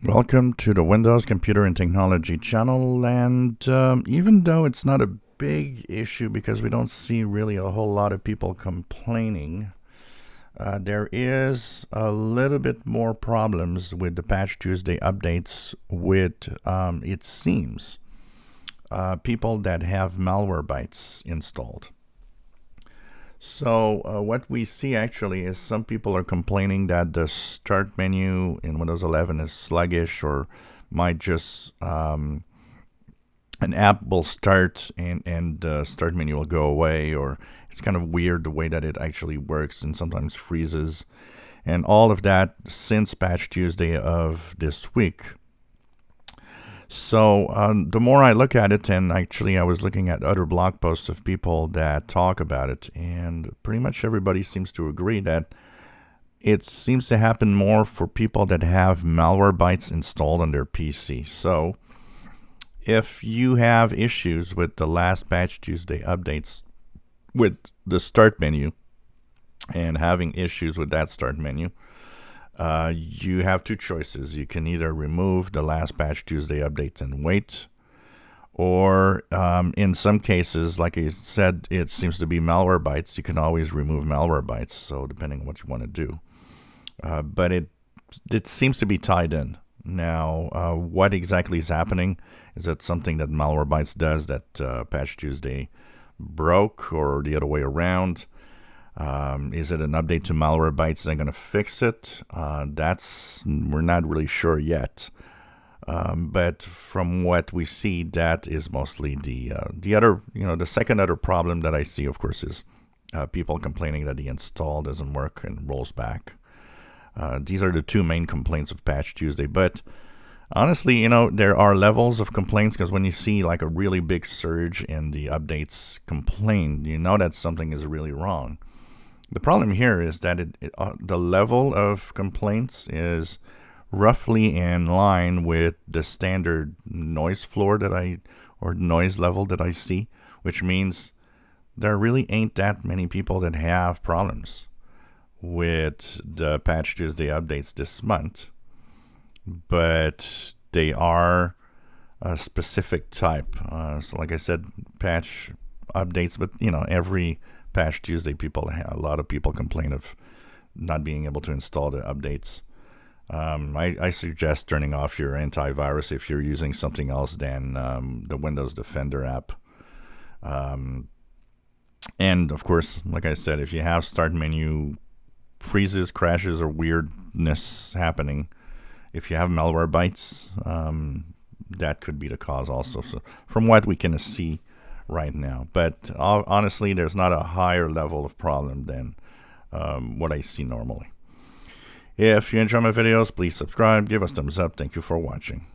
Welcome to the Windows Computer and Technology channel, and even though it's not a big issue because we don't see really a whole lot of people complaining, there is a little bit more problems with the Patch Tuesday updates with, it seems, people that have Malwarebytes installed. So what we see actually is some people are complaining that the start menu in Windows 11 is sluggish, or might just an app will start and the start menu will go away, or it's kind of weird the way that it actually works and sometimes freezes. And all of that since Patch Tuesday of this week. So the more I look at it, and actually I was looking at other blog posts of people that talk about it, and pretty much everybody seems to agree that it seems to happen more for people that have Malwarebytes installed on their PC. So if you have issues with the last Patch Tuesday updates with the start menu and having issues with that start menu, you have two choices. You can either remove the last Patch Tuesday updates and wait, or in some cases, like I said, it seems to be Malwarebytes. You can always remove Malwarebytes, so depending on what you want to do. But it seems to be tied in. Now, what exactly is happening? Is that something that Malwarebytes does that Patch Tuesday broke, or the other way around? Is it an update to Malwarebytes that are going to fix it? We're not really sure yet. But from what we see, that is mostly the other, the second other problem that I see, of course, is people complaining that the install doesn't work and rolls back. These are the two main complaints of Patch Tuesday. But honestly, there are levels of complaints, because when you see like a really big surge in the updates complained, you know that something is really wrong. The problem here is that the level of complaints is roughly in line with the standard noise floor or noise level that I see, which means there really ain't that many people that have problems with the Patch Tuesday updates this month, but they are a specific type. So like I said, patch updates, but every Patch Tuesday, a lot of people complain of not being able to install the updates. I suggest turning off your antivirus if you're using something else than the Windows Defender app. And of course, like I said, if you have start menu freezes, crashes, or weirdness happening, if you have Malwarebytes, that could be the cause also. So from what we can see right now, but honestly, there's not a higher level of problem than what I see normally. If you enjoy my videos, please subscribe, give us thumbs up. Thank you for watching.